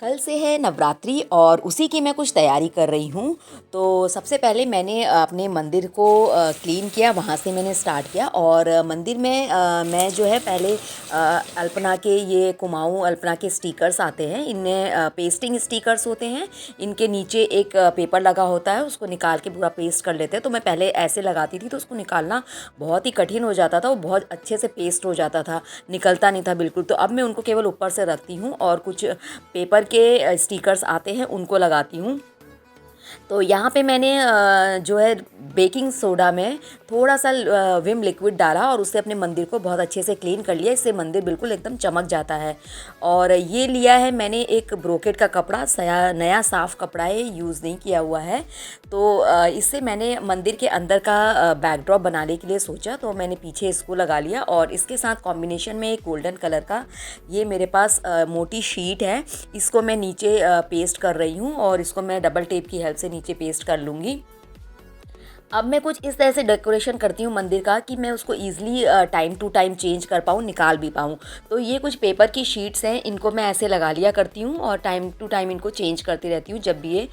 कल से है नवरात्रि और उसी की मैं कुछ तैयारी कर रही हूँ। तो सबसे पहले मैंने अपने मंदिर को क्लीन किया, वहाँ से मैंने स्टार्ट किया। और मंदिर में मैं जो है पहले अल्पना के ये कुमाऊँ अल्पना के स्टिकर्स आते हैं, इनमें पेस्टिंग स्टिकर्स होते हैं। इनके नीचे एक पेपर लगा होता है, उसको निकाल के पूरा पेस्ट कर लेते हैं। तो मैं पहले ऐसे लगाती थी तो उसको निकालना बहुत ही कठिन हो जाता था, वो बहुत अच्छे से पेस्ट हो जाता था, निकलता नहीं था बिल्कुल। तो अब मैं उनको केवल ऊपर से रखती हूँ और कुछ पेपर के स्टिकर्स आते हैं उनको लगाती हूँ। तो यहाँ पे मैंने जो है बेकिंग सोडा में थोड़ा सा विम लिक्विड डाला और उससे अपने मंदिर को बहुत अच्छे से क्लीन कर लिया। इससे मंदिर बिल्कुल एकदम चमक जाता है। और ये लिया है मैंने एक ब्रोकेट का कपड़ा, नया साफ़ कपड़ा है, यूज़ नहीं किया हुआ है। तो इससे मैंने मंदिर के अंदर का बैकड्रॉप बनाने के लिए सोचा, तो मैंने पीछे इसको लगा लिया। और इसके साथ कॉम्बिनेशन में एक गोल्डन कलर का ये मेरे पास मोटी शीट है, इसको मैं नीचे पेस्ट कर रही हूँ और इसको मैं डबल टेप की हेल्प से नीचे पेस्ट कर लूँगी। अब मैं कुछ इस तरह से डेकोरेशन करती हूँ मंदिर का कि मैं उसको easily time to time change कर पाऊँ, निकाल भी पाऊँ। तो ये कुछ पेपर की शीट्स हैं, इनको मैं ऐसे लगा लिया करती हूँ और टाइम टू टाइम इनको चेंज करती रहती हूँ जब भी ये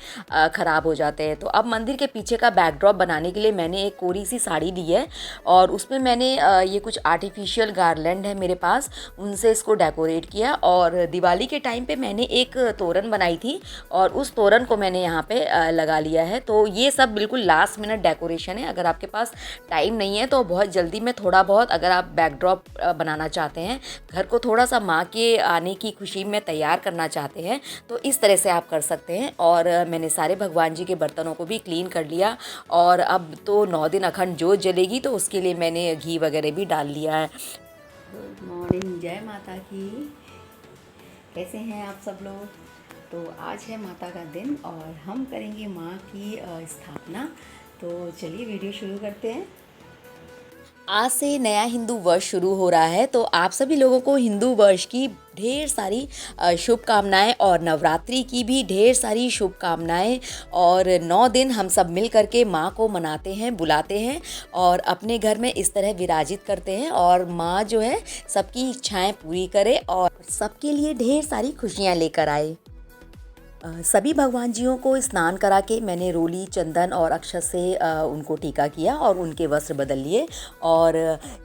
ख़राब हो जाते हैं। तो अब मंदिर के पीछे का बैकड्रॉप बनाने के लिए मैंने एक कोरी सी साड़ी ली है और उसमें मैंने ये कुछ आर्टिफिशियल गार्लैंड है मेरे पास, उनसे इसको डेकोरेट किया। और दिवाली के टाइम पे मैंने एक तोरण बनाई थी और उस तोरण को मैंने यहाँ पे लगा लिया है। तो ये सब बिल्कुल लास्ट मिनट डेकोरेशन है। अगर आपके पास टाइम नहीं है तो बहुत जल्दी में थोड़ा बहुत, अगर आप बैकड्रॉप बनाना चाहते हैं, घर को थोड़ा सा माँ के आने की खुशी में तैयार करना चाहते हैं, तो इस तरह से आप कर सकते हैं। और मैंने सारे भगवान जी के बर्तनों को भी क्लीन कर लिया। और अब तो 9 दिन अखंड जोत जलेगी, तो उसके लिए मैंने घी वगैरह भी डाल लिया है। गुड मॉर्निंग, जय माता की। कैसे हैं आप सब लोग? तो आज है माता का दिन और हम करेंगे माँ की स्थापना। तो चलिए वीडियो शुरू करते हैं। आज से नया हिंदू वर्ष शुरू हो रहा है, तो आप सभी लोगों को हिंदू वर्ष की ढेर सारी शुभकामनाएं और नवरात्रि की भी ढेर सारी शुभकामनाएं। और 9 दिन हम सब मिल करके माँ को मनाते हैं, बुलाते हैं और अपने घर में इस तरह विराजित करते हैं। और माँ जो है सबकी इच्छाएं पूरी करे और सबके लिए ढेर सारी खुशियाँ लेकर आए। सभी भगवान जियों को स्नान करा के मैंने रोली, चंदन और अक्षत से उनको टीका किया और उनके वस्त्र बदल लिए। और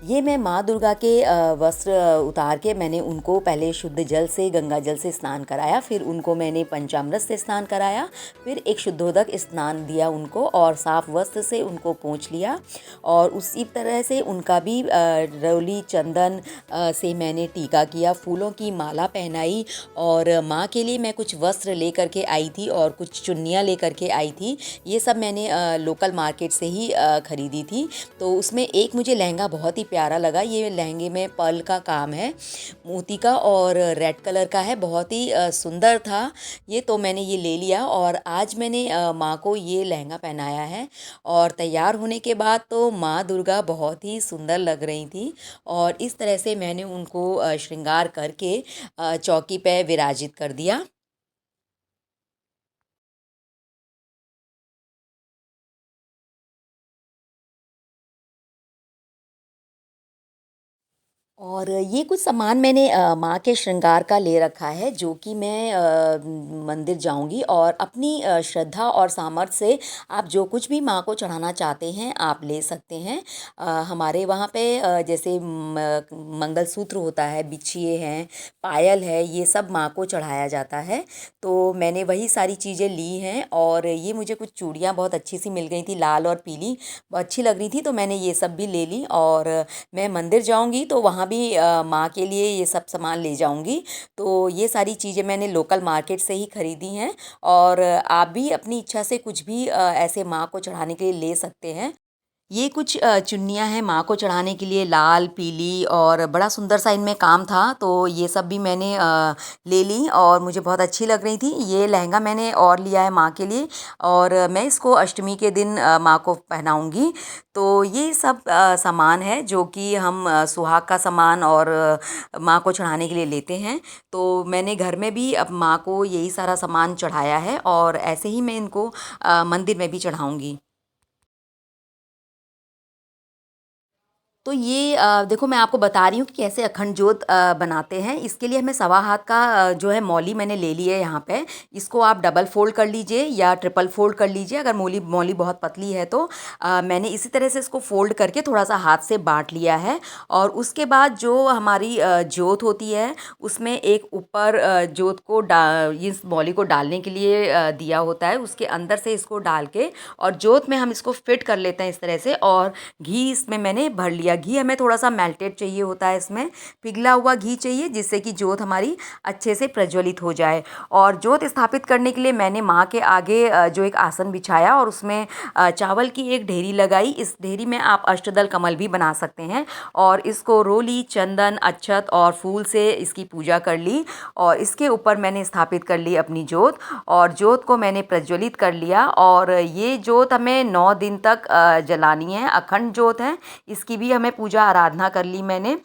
ये मैं माँ दुर्गा के वस्त्र उतार के मैंने उनको पहले शुद्ध जल से, गंगा जल से स्नान कराया, फिर उनको मैंने पंचामृत से स्नान कराया, फिर एक शुद्धोदक स्नान दिया उनको और साफ़ वस्त्र से उनको पोंछ लिया। और उसी तरह से उनका भी रोली, चंदन से मैंने टीका किया, फूलों की माला पहनाई। और माँ के लिए मैं कुछ वस्त्र लेकर के आई थी और कुछ चुन्नियाँ लेकर के आई थी। ये सब मैंने लोकल मार्केट से ही ख़रीदी थी। तो उसमें एक मुझे लहंगा बहुत ही प्यारा लगा। ये लहंगे में पर्ल का काम है, मोती का, और रेड कलर का है, बहुत ही सुंदर था ये। तो मैंने ये ले लिया और आज मैंने माँ को ये लहंगा पहनाया है। और तैयार होने के बाद तो माँ दुर्गा बहुत ही सुंदर लग रही थी। और इस तरह से मैंने उनको श्रृंगार करके चौकी पे विराजित कर दिया। और ये कुछ सामान मैंने माँ के श्रृंगार का ले रखा है, जो कि मैं मंदिर जाऊंगी और अपनी श्रद्धा और सामर्थ्य से आप जो कुछ भी माँ को चढ़ाना चाहते हैं आप ले सकते हैं। हमारे वहाँ पे जैसे मंगलसूत्र होता है, बिछिए हैं, पायल है, ये सब माँ को चढ़ाया जाता है। तो मैंने वही सारी चीज़ें ली हैं। और ये मुझे कुछ चूड़ियाँ बहुत अच्छी सी मिल गई थी, लाल और पीली, बहुत अच्छी लग रही थी, तो मैंने ये सब भी ले ली। और मैं मंदिर जाऊंगी तो वहाँ भी माँ के लिए ये सब सामान ले जाऊंगी। तो ये सारी चीज़ें मैंने लोकल मार्केट से ही ख़रीदी हैं। और आप भी अपनी इच्छा से कुछ भी ऐसे माँ को चढ़ाने के लिए ले सकते हैं। ये कुछ चुन्नियाँ हैं माँ को चढ़ाने के लिए, लाल, पीली, और बड़ा सुंदर सा इनमें काम था। तो ये सब भी मैंने ले ली और मुझे बहुत अच्छी लग रही थी। ये लहंगा मैंने और लिया है माँ के लिए और मैं इसको अष्टमी के दिन माँ को पहनाऊँगी। तो ये सब सामान है जो कि हम सुहाग का सामान और माँ को चढ़ाने के लिए लेते हैं। तो मैंने घर में भी अब माँ को यही सारा सामान चढ़ाया है और ऐसे ही मैं इनको मंदिर में भी चढ़ाऊँगी। तो ये देखो मैं आपको बता रही हूँ कि कैसे अखंड जोत बनाते हैं। इसके लिए हमें सवा हाथ का जो है मौली मैंने ले ली है यहाँ पे। इसको आप डबल फोल्ड कर लीजिए या ट्रिपल फोल्ड कर लीजिए अगर मौली मौली बहुत पतली है तो। मैंने इसी तरह से इसको फोल्ड करके थोड़ा सा हाथ से बांट लिया है। और उसके बाद जो हमारी जोत होती है उसमें एक ऊपर जोत को इस मौली को डालने के लिए दिया होता है, उसके अंदर से इसको डाल के और जोत में हम इसको फिट कर लेते हैं इस तरह से। और घी इसमें मैंने भर लिया। घी हमें थोड़ा सा मेल्टेड चाहिए होता है, इसमें पिघला हुआ घी चाहिए जिससे कि जोत हमारी अच्छे से प्रज्वलित हो जाए। और जोत स्थापित करने के लिए मैंने माँ के आगे जो एक आसन बिछाया और उसमें चावल की एक ढेरी लगाई। इस ढेरी में आप अष्टदल कमल भी बना सकते हैं। और इसको रोली, चंदन, अक्षत और फूल से इसकी पूजा कर ली। और इसके ऊपर मैंने स्थापित कर ली अपनी जोत और जोत को मैंने प्रज्वलित कर लिया। और ये जोत हमें 9 दिन तक जलानी है, अखंड जोत है। इसकी भी हमें पूजा आराधना कर ली मैंने।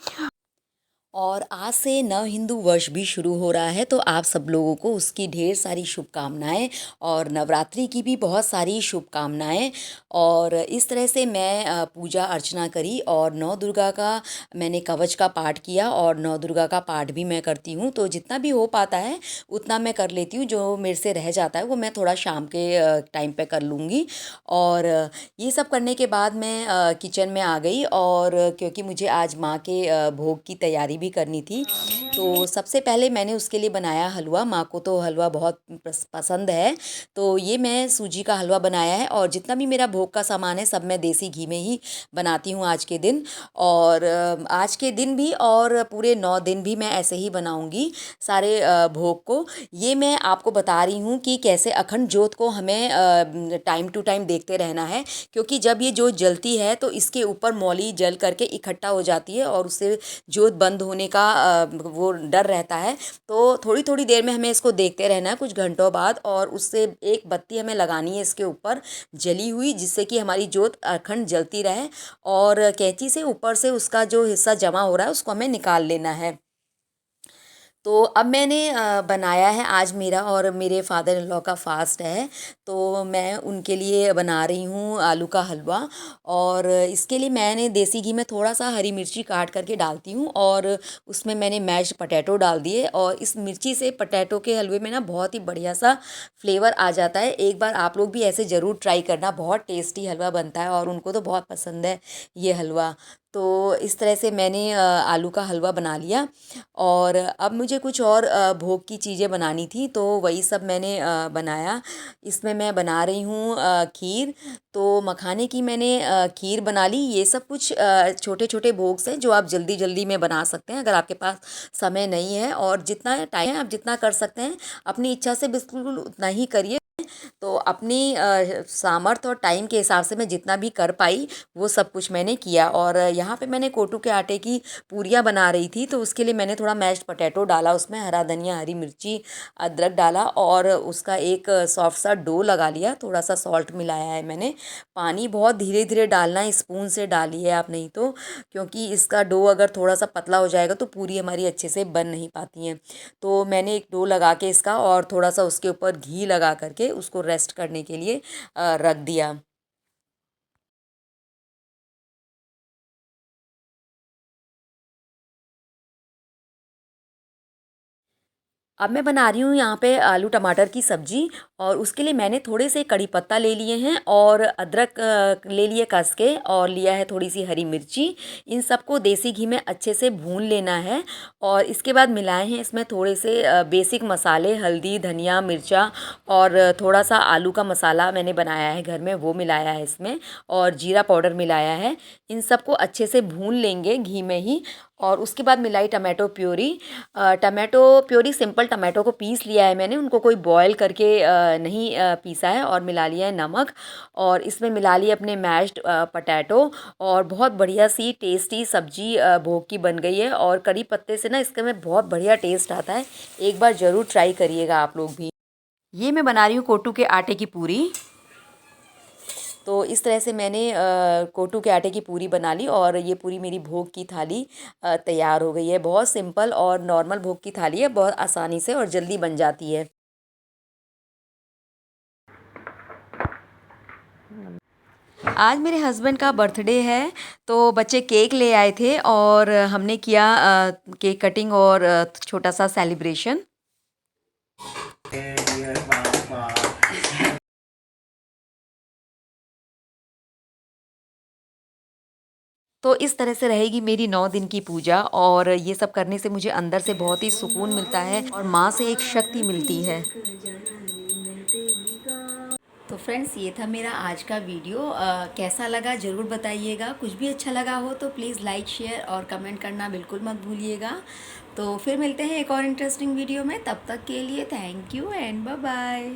और आज से नव हिंदू वर्ष भी शुरू हो रहा है, तो आप सब लोगों को उसकी ढेर सारी शुभकामनाएं और नवरात्रि की भी बहुत सारी शुभकामनाएं। और इस तरह से मैं पूजा अर्चना करी और नौ दुर्गा का मैंने कवच का पाठ किया और नौ दुर्गा का पाठ भी मैं करती हूँ। तो जितना भी हो पाता है उतना मैं कर लेती हूँ, जो मेरे से रह जाता है वो मैं थोड़ा शाम के टाइम पे कर लूँगी। और ये सब करने के बाद मैं किचन में आ गई और क्योंकि मुझे आज माँ के भोग की तैयारी भी करनी थी। तो सबसे पहले मैंने उसके लिए बनाया हलवा। माँ को तो हलवा बहुत पसंद है, तो ये मैं सूजी का हलवा बनाया है। और जितना भी मेरा भोग का सामान है सब मैं देसी घी में ही बनाती हूँ आज के दिन। और आज के दिन भी और पूरे 9 दिन भी मैं ऐसे ही बनाऊँगी सारे भोग को। ये मैं आपको बता रही हूँ कि कैसे अखंड जोत को हमें टाइम टू टाइम देखते रहना है, क्योंकि जब ये जोत जलती है तो इसके ऊपर मौली जल करके इकट्ठा हो जाती है और उससे जोत बंद होने का वो डर रहता है। तो थोड़ी थोड़ी देर में हमें इसको देखते रहना है कुछ घंटों बाद, और उससे एक बत्ती हमें लगानी है इसके ऊपर जली हुई, जिससे कि हमारी जोत अखंड जलती रहे। और कैंची से ऊपर से उसका जो हिस्सा जमा हो रहा है उसको हमें निकाल लेना है। तो अब मैंने बनाया है, आज मेरा और मेरे फादर इन लॉ का फास्ट है, तो मैं उनके लिए बना रही हूँ आलू का हलवा। और इसके लिए मैंने देसी घी में थोड़ा सा हरी मिर्ची काट करके डालती हूँ और उसमें मैंने मैश्ड पटैटो डाल दिए। और इस मिर्ची से पटैटो के हलवे में ना बहुत ही बढ़िया सा फ्लेवर आ जाता है। एक बार आप लोग भी ऐसे ज़रूर ट्राई करना, बहुत टेस्टी हलवा बनता है और उनको तो बहुत पसंद है ये हलवा। तो इस तरह से मैंने आलू का हलवा बना लिया। और अब मुझे कुछ और भोग की चीज़ें बनानी थी, तो वही सब मैंने बनाया। इसमें मैं बना रही हूँ खीर। तो मखाने की मैंने खीर बना ली। ये सब कुछ छोटे छोटे भोग हैं जो आप जल्दी जल्दी में बना सकते हैं अगर आपके पास समय नहीं है। और जितना टाइम है आप जितना कर सकते हैं, अपनी इच्छा से बिल्कुल उतना ही करिए। तो अपनी सामर्थ्य और टाइम के हिसाब से मैं जितना भी कर पाई वो सब कुछ मैंने किया। और यहाँ पे मैंने कोटू के आटे की पूरियाँ बना रही थी, तो उसके लिए मैंने थोड़ा मैश्ड पोटैटो डाला, उसमें हरा धनिया, हरी मिर्ची, अदरक डाला और उसका एक सॉफ्ट सा डो लगा लिया। थोड़ा सा सॉल्ट मिलाया है मैंने। पानी बहुत धीरे धीरे डालना है, स्पून से डालिए आप, नहीं तो क्योंकि इसका डो अगर थोड़ा सा पतला हो जाएगा तो पूरी हमारी अच्छे से बन नहीं पाती हैं। तो मैंने एक डो लगा के इसका और थोड़ा सा उसके ऊपर घी लगा करके उसको रेस्ट करने के लिए रख दिया। अब मैं बना रही हूँ यहाँ पे आलू टमाटर की सब्जी। और उसके लिए मैंने थोड़े से कड़ी पत्ता ले लिए हैं और अदरक ले लिए कस के, और लिया है थोड़ी सी हरी मिर्ची। इन सबको देसी घी में अच्छे से भून लेना है। और इसके बाद मिलाए हैं इसमें थोड़े से बेसिक मसाले, हल्दी, धनिया, मिर्चा और थोड़ा सा आलू का मसाला मैंने बनाया है घर में, वो मिलाया है इसमें। और जीरा पाउडर मिलाया है। इन सबको अच्छे से भून लेंगे घी में ही। और उसके बाद मिलाई tomato puree. Tomato puree simple tomato को पीस लिया है मैंने, उनको कोई बॉयल करके नहीं पीसा है। और मिला लिया है नमक। और इसमें मिला लिए अपने मैश्ड पटैटो। और बहुत बढ़िया सी टेस्टी सब्जी भोग की बन गई है। और कड़ी पत्ते से ना इसके में बहुत बढ़िया टेस्ट आता है। एक बार ज़रूर ट्राई करिएगा आप लोग भी। ये मैं बना रही हूँ कोटू के आटे की पूरी। तो इस तरह से मैंने कोटू के आटे की पूरी बना ली और ये पूरी मेरी भोग की थाली तैयार हो गई है। बहुत सिंपल और नॉर्मल भोग की थाली है, बहुत आसानी से और जल्दी बन जाती है। आज मेरे हस्बैंड का बर्थडे है, तो बच्चे केक ले आए थे और हमने किया केक कटिंग और छोटा सा सेलिब्रेशन। तो इस तरह से रहेगी मेरी 9 दिन की पूजा और ये सब करने से मुझे अंदर से बहुत ही सुकून मिलता है और माँ से एक शक्ति मिलती है। तो फ्रेंड्स, ये था मेरा आज का वीडियो। कैसा लगा ज़रूर बताइएगा। कुछ भी अच्छा लगा हो तो प्लीज़ लाइक शेयर और कमेंट करना बिल्कुल मत भूलिएगा। तो फिर मिलते हैं एक और इंटरेस्टिंग वीडियो में। तब तक के लिए thank you and bye bye.